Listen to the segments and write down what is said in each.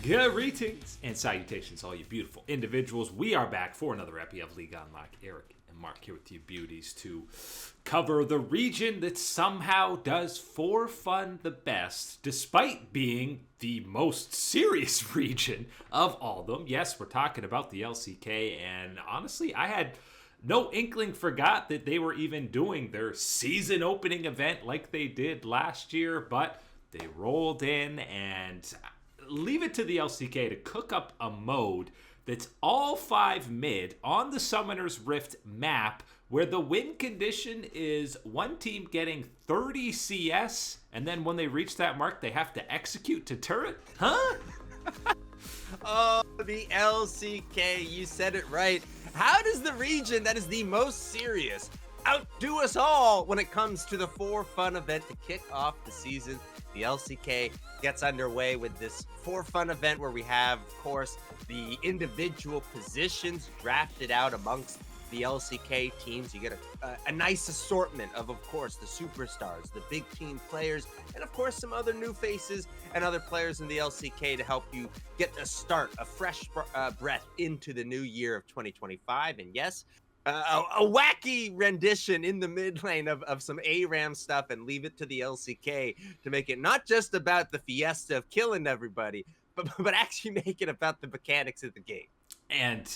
Greetings and salutations, all you beautiful individuals. We are back for another epi of League Unlock. Eric and Mark here with you beauties to cover the region that somehow does for fun the best, despite being the most serious region of all of them. Yes, we're talking about the LCK, and honestly, I had no inkling, forgot that they were even doing their season opening event like they did last year, but they rolled in and leave it to the LCK to cook up a mode that's all 5 mid on the Summoner's Rift map, where the win condition is one team getting 30 CS, and then when they reach that mark, they have to execute to turret? Huh? Oh, the LCK, you said it right. How does the region that is the most serious outdo us all when it comes to the For Fun event to kick off the season? The LCK gets underway with this For Fun event where we have, of course, the individual positions drafted out amongst the LCK teams. You get a nice assortment of course, the superstars, the big team players, and of course, some other new faces and other players in the LCK to help you get a start, a fresh breath into the new year of 2025. And yes, a wacky rendition in the mid lane of some ARAM stuff, and leave it to the LCK to make it not just about the fiesta of killing everybody, but actually make it about the mechanics of the game. And,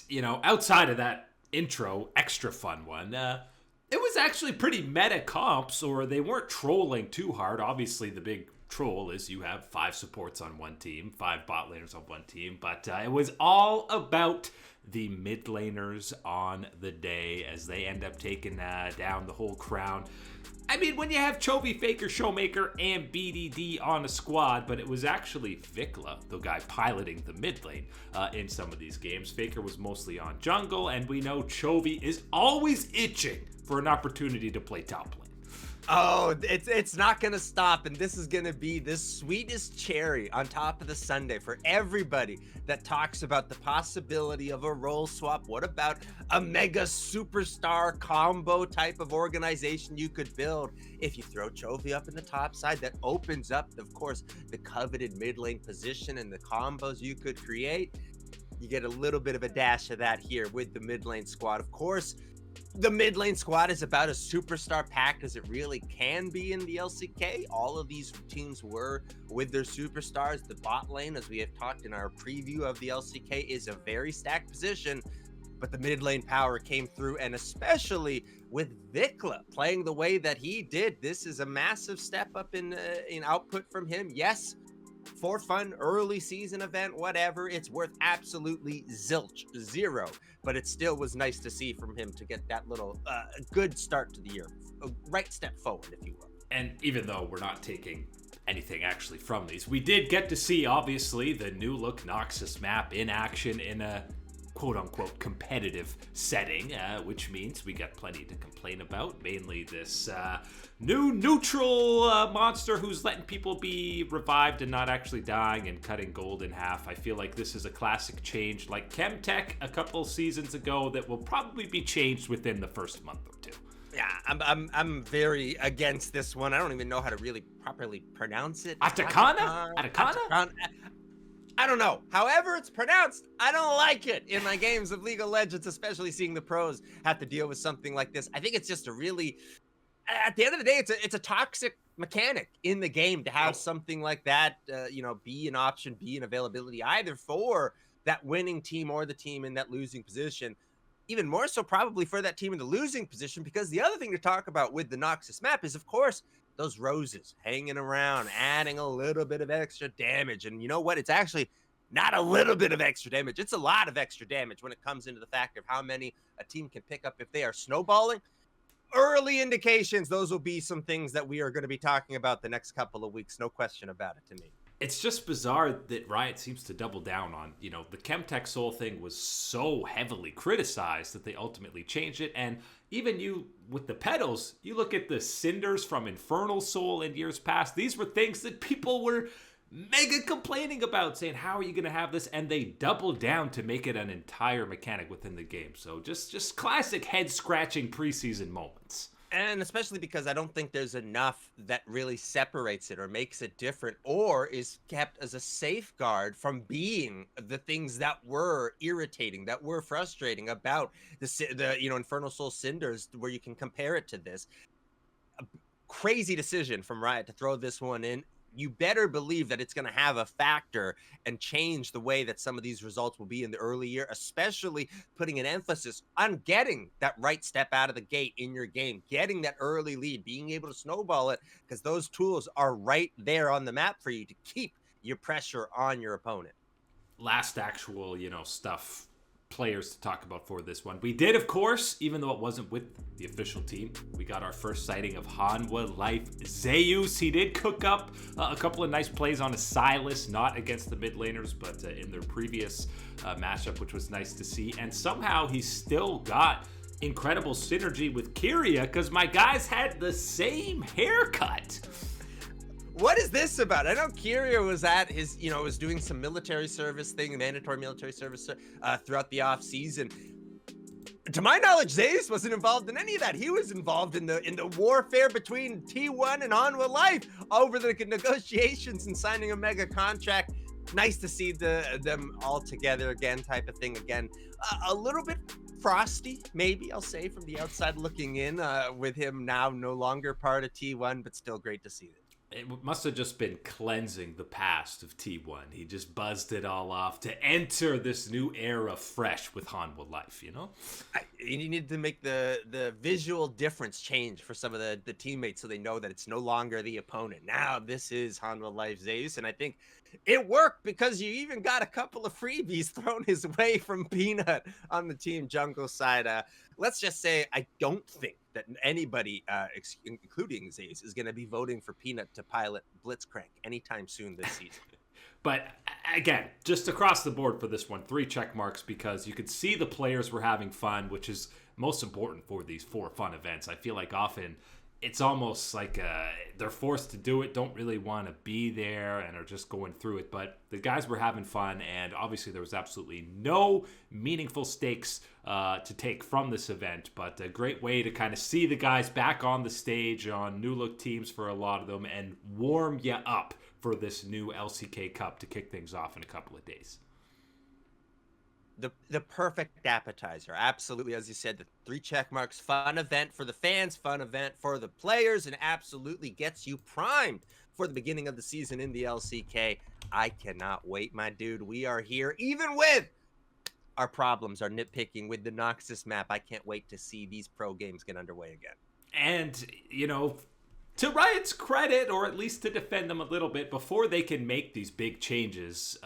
outside of that intro, extra fun one, it was actually pretty meta comps, or they weren't trolling too hard. Obviously, the big troll is you have 5 supports on one team, 5 bot laners on one team, but it was all about the mid laners on the day as they end up taking down the whole crown. I mean, when you have Chovy, Faker, Showmaker, and BDD on a squad, but it was actually Vikla, the guy piloting the mid lane in some of these games. Faker was mostly on jungle, and we know Chovy is always itching for an opportunity to play top lane. Oh, it's not going to stop, and this is going to be the sweetest cherry on top of the sundae for everybody that talks about the possibility of a role swap. What about a mega superstar combo type of organization you could build if you throw Chovy up in the top side? That opens up, of course, the coveted mid lane position and the combos you could create. You get a little bit of a dash of that here with the mid lane squad. Of course, the mid lane squad is about as superstar packed as it really can be in the LCK. All of these teams were with their superstars. The bot lane, as we have talked in our preview of the LCK, is a very stacked position, but the mid lane power came through, and especially with Vikla playing the way that he did, this is a massive step up in output from him. Yes, For Fun early season event, whatever, it's worth absolutely zilch, zero, but it still was nice to see from him to get that little good start to the year, a right step forward, if you will. And even though we're not taking anything actually from these, we did get to see, obviously, the new look Noxus map in action in a quote-unquote competitive setting, which means we got plenty to complain about, mainly this new neutral monster who's letting people be revived and not actually dying and cutting gold in half. I feel like this is a classic change like Chemtech a couple seasons ago that will probably be changed within the first month or two. Yeah, I'm very against this one. I don't even know how to really properly pronounce it. Atacana? I don't know. However it's pronounced, I don't like it in my games of League of Legends, especially seeing the pros have to deal with something like this. I think it's just a really, at the end of the day, it's a toxic mechanic in the game to have something like that, be an option, be an availability either for that winning team or the team in that losing position. Even more so probably for that team in the losing position, because the other thing to talk about with the Noxus map is, of course, those roses hanging around, adding a little bit of extra damage. And you know what? It's actually not a little bit of extra damage. It's a lot of extra damage when it comes into the factor of how many a team can pick up if they are snowballing. Early indications, those will be some things that we are going to be talking about the next couple of weeks. No question about it to me. It's just bizarre that Riot seems to double down on, the Chemtech Soul thing was so heavily criticized that they ultimately changed it. And even you, with the pedals, you look at the cinders from Infernal Soul in years past, these were things that people were mega complaining about, saying, how are you going to have this? And they doubled down to make it an entire mechanic within the game. So just classic head-scratching preseason moments. And especially because I don't think there's enough that really separates it or makes it different or is kept as a safeguard from being the things that were irritating, that were frustrating about the Infernal Soul Cinders, where you can compare it to this. Crazy decision from Riot to throw this one in. You better believe that it's going to have a factor and change the way that some of these results will be in the early year, especially putting an emphasis on getting that right step out of the gate in your game, getting that early lead, being able to snowball it, because those tools are right there on the map for you to keep your pressure on your opponent. Last actual, stuff players to talk about for this one. We did, of course, even though it wasn't with the official team, we got our first sighting of Hanwha Life Zeus. He did cook up a couple of nice plays on a Sylas, not against the mid laners, but in their previous matchup, which was nice to see. And somehow he still got incredible synergy with Kyria, because my guys had the same haircut. What is this about? I know Kyria was at his, was doing some military service thing, mandatory military service throughout the off season. To my knowledge, Zeus wasn't involved in any of that. He was involved in the warfare between T1 and Hanwha Life over the negotiations and signing a mega contract. Nice to see them all together again, type of thing again. A little bit frosty, maybe I'll say, from the outside looking in, with him now no longer part of T1, but still great to see it. It must have just been cleansing the past of T1. He just buzzed it all off to enter this new era fresh with Hanwha Life, You need to make the visual difference change for some of the teammates so they know that it's no longer the opponent. Now this is Hanwha Life Zeus, and I think it worked because you even got a couple of freebies thrown his way from Peanut on the Team Jungle side. Let's just say I don't think that anybody, including Zeus, is going to be voting for Peanut to pilot Blitzcrank anytime soon this season. But again, just across the board for this one, 3 check marks, because you could see the players were having fun, which is most important for these 4 fun events. I feel like often it's almost like they're forced to do it, don't really want to be there, and are just going through it. But the guys were having fun, and obviously there was absolutely no meaningful stakes to take from this event. But a great way to kind of see the guys back on the stage on new look teams for a lot of them, and warm you up for this new LCK Cup to kick things off in a couple of days. The perfect appetizer. Absolutely, as you said, the 3 check marks, fun event for the fans, fun event for the players, and absolutely gets you primed for the beginning of the season in the LCK. I cannot wait, my dude. We are here, even with our problems, our nitpicking with the Noxus map. I can't wait to see these pro games get underway again. And, to Riot's credit, or at least to defend them a little bit, before they can make these big changes,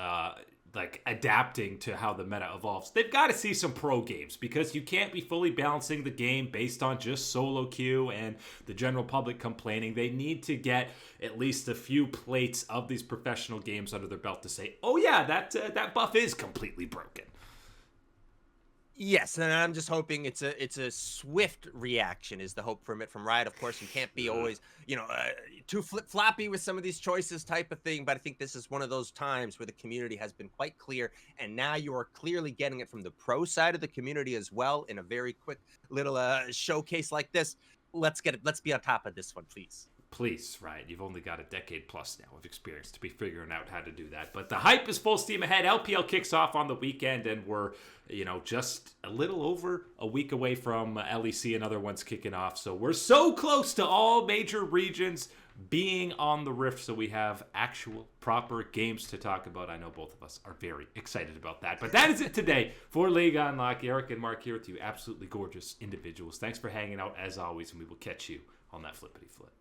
like adapting to how the meta evolves, they've got to see some pro games, because you can't be fully balancing the game based on just solo queue and the general public complaining. They need to get at least a few plates of these professional games under their belt to say, oh yeah, that buff is completely broken. Yes, and I'm just hoping it's a swift reaction is the hope from it from Riot. Of course, you can't be always, too flip-floppy with some of these choices type of thing, but I think this is one of those times where the community has been quite clear, and now you are clearly getting it from the pro side of the community as well in a very quick little showcase like this. Let's be on top of this one, please. Please, right? You've only got a decade plus now of experience to be figuring out how to do that. But the hype is full steam ahead. LPL kicks off on the weekend, and we're, just a little over a week away from LEC and other ones kicking off. So we're so close to all major regions being on the Rift, so we have actual proper games to talk about. I know both of us are very excited about that. But that is it today for League Unlock. Eric and Mark here with you, absolutely gorgeous individuals. Thanks for hanging out as always, and we will catch you on that flippity flip.